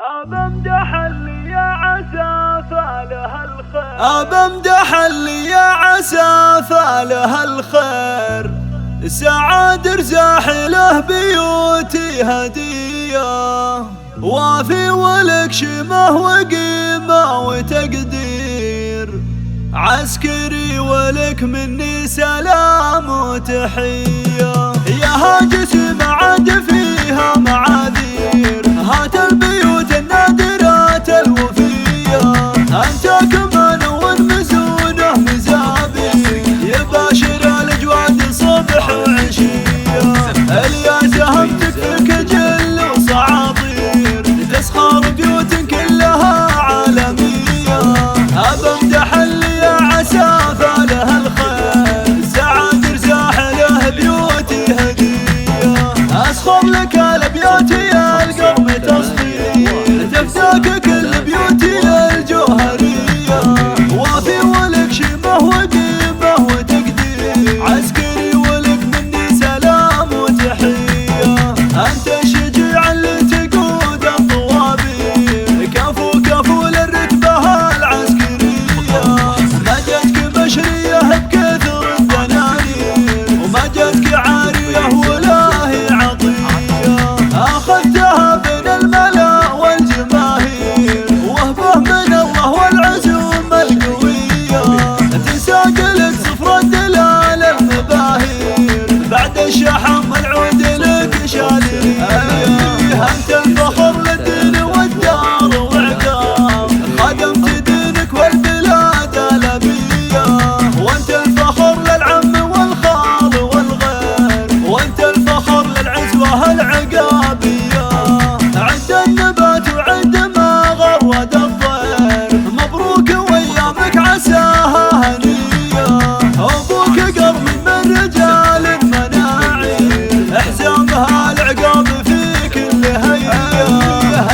أبمدح اللي يا عسى فاله الخير، أبمدح اللي يا عسى فاله الخير، سعاد ارزاح له بيوتي هدية، وافي ولك شمه وقيمة وتقدير، عسكري ولك مني سلام وتحية، يا هاجس ما عاد فيها معاذير، هات البيوت النادرات الوفية، أنت كمان والمزونة مزابي، يباشر الأجواد صبح وعشية، الياس هم تكفيك جل وصعاطير، تسخر بيوت كلها عالمية، أبمدح اللي يا عسى فاله الخير، سعاد ارزاح له بيوتي هدية، أسخر لك الأبيات يا القرم تصدير، تفداك كل بيوتي الجوهرية، وافي ولك شمه وقيمة وتقدير، عسكري ولك مني سلام وتحية، أنت الشجاع اللي تقود الطوابير، كفو كفو للرتبة العسكرية، ما جتك بشرية بكثر الدنانير، وما جتك عارية ولا هي عطية، أخذتها بين الملا والجماهير، وهبه من الله والعزوم القوية، تساق لك صفر الدلال المباهير، بعد الشحم العود لك شالية، أنت الفخر للدين والدار وعقاب، خدمت دينك والبلاد الأبية، وانت الفخر للعم والخال والغير، وانت الفخر للعزوة العقابية، عند النبات وعند ما غرد الطير، مبروك وايامك عساها هنية، ابوك قرن من رجال المناعي، حزامها العقاب في كل هيئة،